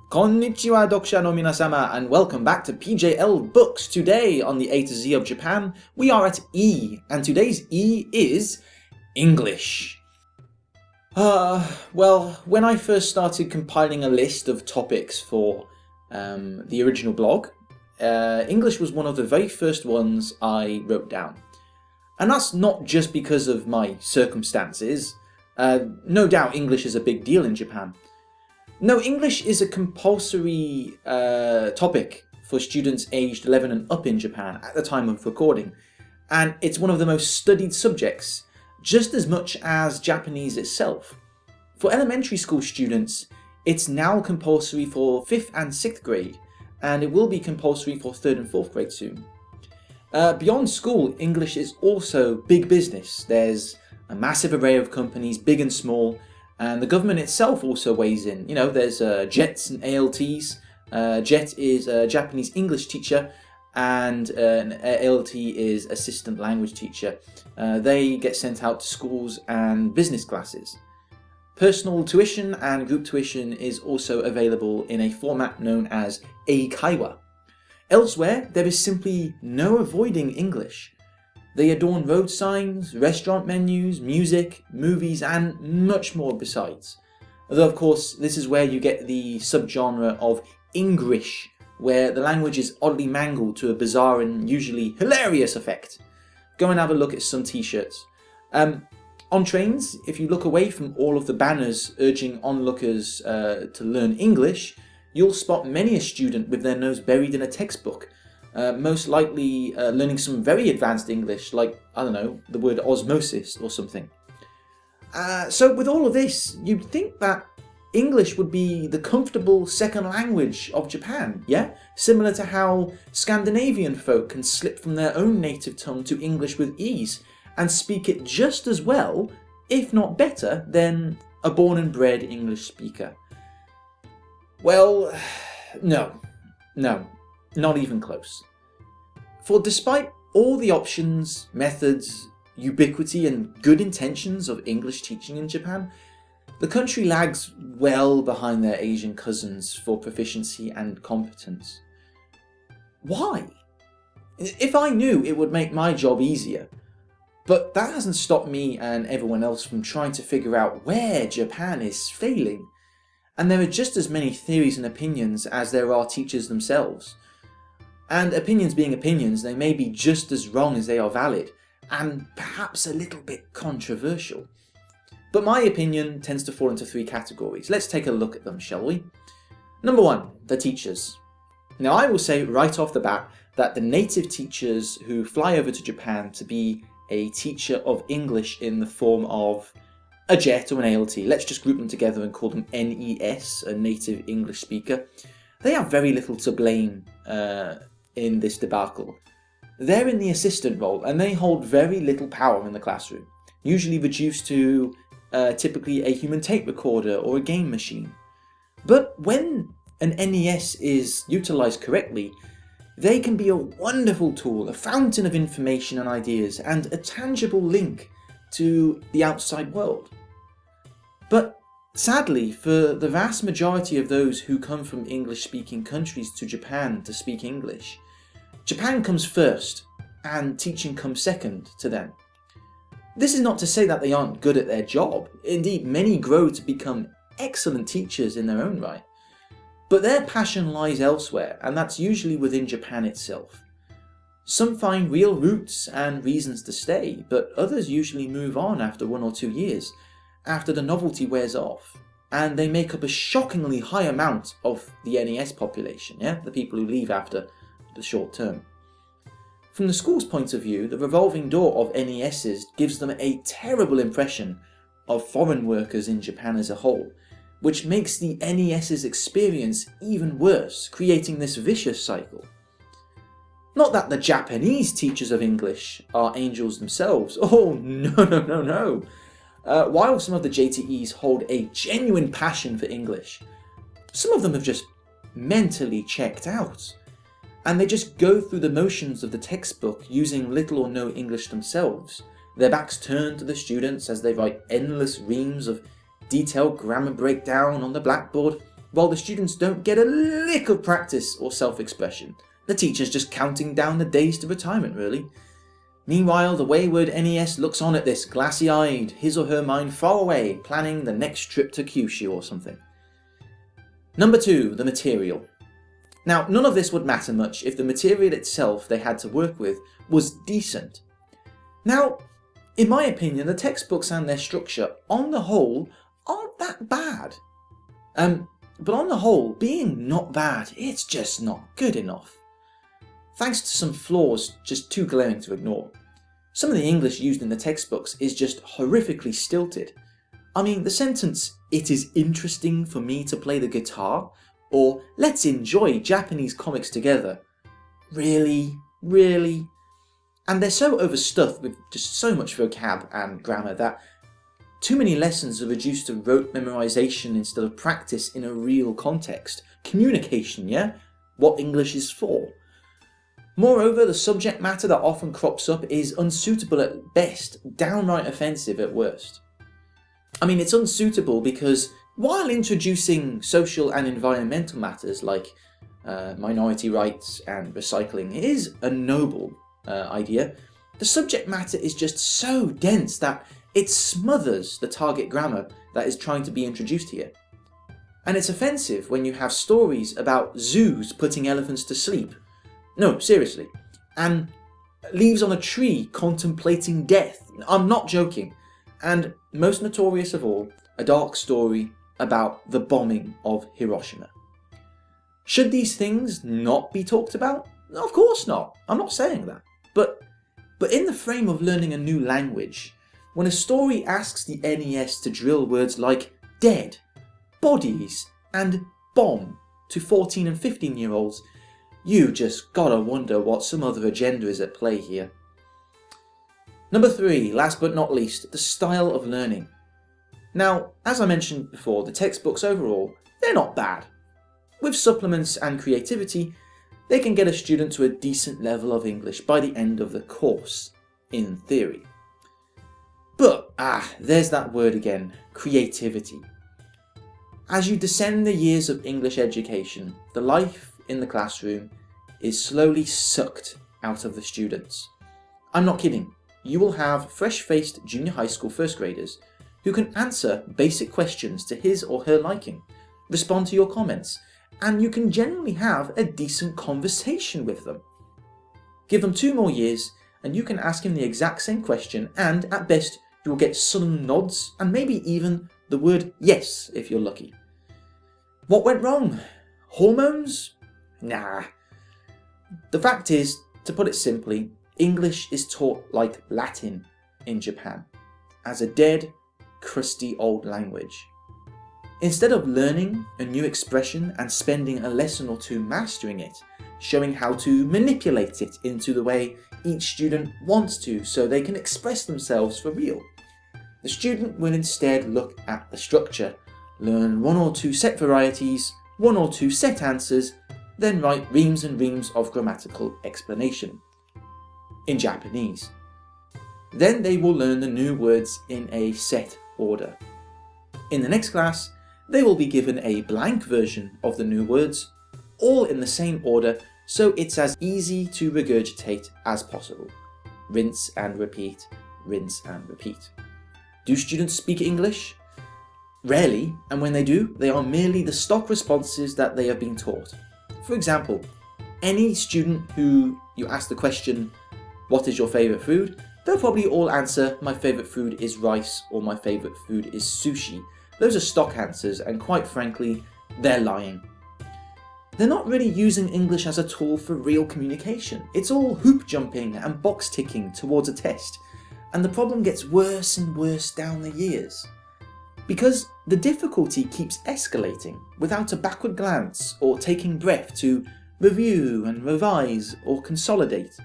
Konnichiwa Dokusha no minasama, and welcome back to PJL Books. Today on the A to Z of Japan, we are at E, and today's E is English. Well, when I first started compiling a list of topics for the original blog, English was one of the very first ones I wrote down. And that's not just because of my circumstances. No doubt English is a big deal in Japan. No, English is a compulsory topic for students aged 11 and up in Japan at the time of recording, and it's one of the most studied subjects, just as much as Japanese itself. For elementary school students, it's now compulsory for 5th and 6th grade, and it will be compulsory for 3rd and 4th grade soon. Beyond school, English is also big business. There's a massive array of companies, big and small, and the government itself also weighs in. You know, there's JETs and ALTs. JET is a Japanese English teacher, and an ALT is assistant language teacher. They get sent out to schools and business classes. Personal tuition and group tuition is also available in a format known as eikaiwa. Elsewhere, there is simply no avoiding English. They adorn road signs, restaurant menus, music, movies, and much more besides. Although, of course, this is where you get the subgenre of Ingrish, where the language is oddly mangled to a bizarre and usually hilarious effect. Go and have a look at some t-shirts. On trains, if you look away from all of the banners urging onlookers to learn English, you'll spot many a student with their nose buried in a textbook, most likely learning some very advanced English, like, I don't know, the word osmosis or something. So with all of this, you'd think that English would be the comfortable second language of Japan, yeah? Similar to how Scandinavian folk can slip from their own native tongue to English with ease, and speak it just as well, if not better, than a born and bred English speaker. Well, no, not even close. For despite all the options, methods, ubiquity and good intentions of English teaching in Japan, the country lags well behind their Asian cousins for proficiency and competence. Why? If I knew, it would make my job easier. But that hasn't stopped me and everyone else from trying to figure out where Japan is failing. And there are just as many theories and opinions as there are teachers themselves. And opinions being opinions, they may be just as wrong as they are valid, and perhaps a little bit controversial. But my opinion tends to fall into 3 categories. Let's take a look at them, shall we? Number 1, the teachers. Now I will say right off the bat that the native teachers who fly over to Japan to be a teacher of English in the form of a JET or an ALT, let's just group them together and call them NES, a native English speaker, they have very little to blame in this debacle. They're in the assistant role and they hold very little power in the classroom, usually reduced to typically a human tape recorder or a game machine. But when an NES is utilised correctly, they can be a wonderful tool, a fountain of information and ideas, and a tangible link to the outside world. But sadly, for the vast majority of those who come from English-speaking countries to Japan to speak English, Japan comes first, and teaching comes second to them. This is not to say that they aren't good at their job. Indeed, many grow to become excellent teachers in their own right. But their passion lies elsewhere, and that's usually within Japan itself. Some find real roots and reasons to stay, but others usually move on after 1 or 2 years, after the novelty wears off, and they make up a shockingly high amount of the NES population, yeah? The people who leave after the short term. From the school's point of view, the revolving door of NESs gives them a terrible impression of foreign workers in Japan as a whole, which makes the NES's experience even worse, creating this vicious cycle. Not that the Japanese teachers of English are angels themselves. Oh, no. While some of the JTEs hold a genuine passion for English, some of them have just mentally checked out. And they just go through the motions of the textbook using little or no English themselves, their backs turned to the students as they write endless reams of detailed grammar breakdown on the blackboard, while the students don't get a lick of practice or self-expression. The teacher's just counting down the days to retirement, really. Meanwhile, the wayward NES looks on at this, glassy-eyed, his or her mind far away, planning the next trip to Kyushu or something. Number 2, the material. Now, none of this would matter much if the material itself they had to work with was decent. Now, in my opinion, the textbooks and their structure, on the whole, aren't that bad. But on the whole, being not bad, it's just not good enough. Thanks to some flaws just too glaring to ignore. Some of the English used in the textbooks is just horrifically stilted. I mean, the sentence, "It is interesting for me to play the guitar," or "Let's enjoy Japanese comics together." Really? Really? And they're so overstuffed with just so much vocab and grammar that too many lessons are reduced to rote memorization instead of practice in a real context. Communication, yeah? What English is for. Moreover, the subject matter that often crops up is unsuitable at best, downright offensive at worst. I mean, it's unsuitable because while introducing social and environmental matters like minority rights and recycling is a noble idea, the subject matter is just so dense that it smothers the target grammar that is trying to be introduced here. And it's offensive when you have stories about zoos putting elephants to sleep. No, seriously. And leaves on a tree contemplating death. I'm not joking. And most notorious of all, a dark story about the bombing of Hiroshima. Should these things not be talked about? No, of course not. I'm not saying that. But in the frame of learning a new language, when a story asks the NES to drill words like dead, bodies, and bomb to 14 and 15-year-olds, you just gotta wonder what some other agenda is at play here. Number 3, last but not least, the style of learning. Now, as I mentioned before, the textbooks overall, they're not bad. With supplements and creativity, they can get a student to a decent level of English by the end of the course, in theory. But, there's that word again, creativity. As you descend the years of English education, the life in the classroom is slowly sucked out of the students. I'm not kidding. You will have fresh-faced junior high school first graders who can answer basic questions to his or her liking, respond to your comments, and you can generally have a decent conversation with them. Give them 2 more years and you can ask him the exact same question, and at best you will get sullen nods and maybe even the word yes if you're lucky. What went wrong? Hormones? Nah. The fact is, to put it simply, English is taught like Latin in Japan, as a dead, crusty old language. Instead of learning a new expression and spending a lesson or 2 mastering it, showing how to manipulate it into the way each student wants to so they can express themselves for real, the student will instead look at the structure, learn 1 or 2 set varieties, 1 or 2 set answers, then write reams and reams of grammatical explanation in Japanese. Then they will learn the new words in a set order. In the next class, they will be given a blank version of the new words, all in the same order, so it's as easy to regurgitate as possible. Rinse and repeat, rinse and repeat. Do students speak English? Rarely, and when they do, they are merely the stock responses that they have been taught. For example, any student who you ask the question, "What is your favourite food?" they'll probably all answer, "My favourite food is rice," or "My favourite food is sushi." Those are stock answers, and quite frankly, they're lying. They're not really using English as a tool for real communication. It's all hoop jumping and box ticking towards a test, and the problem gets worse and worse down the years. Because the difficulty keeps escalating without a backward glance or taking breath to review and revise or consolidate.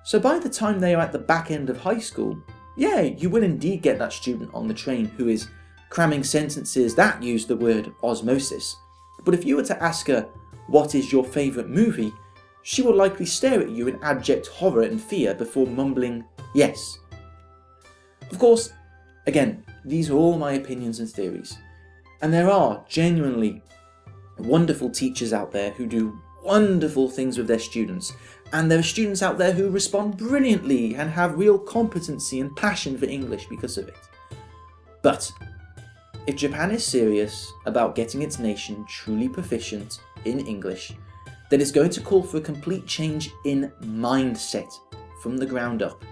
So by the time they are at the back end of high school, yeah, you will indeed get that student on the train who is cramming sentences that use the word osmosis. But if you were to ask her, "What is your favourite movie?" she will likely stare at you in abject horror and fear before mumbling, "Yes." Of course, again, these are all my opinions and theories, and there are genuinely wonderful teachers out there who do wonderful things with their students, and there are students out there who respond brilliantly and have real competency and passion for English because of it. But if Japan is serious about getting its nation truly proficient in English, then it's going to call for a complete change in mindset from the ground up.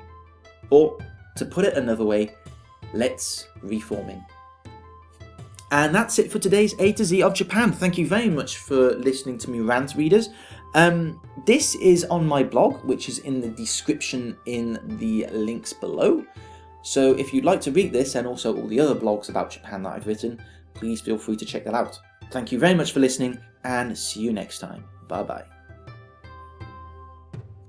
Or, to put it another way, let's reforming. And that's it for today's A to Z of Japan. Thank you very much for listening to me rant, readers. This is on my blog, which is in the description in the links below. So if you'd like to read this and also all the other blogs about Japan that I've written, please feel free to check that out. Thank you very much for listening, and see you next time. Bye bye.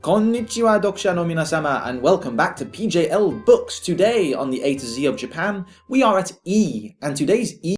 Konnichiwa Dokusha no minasama, and welcome back to PJL Books. Today on the A to Z of Japan, we are at E, and today's E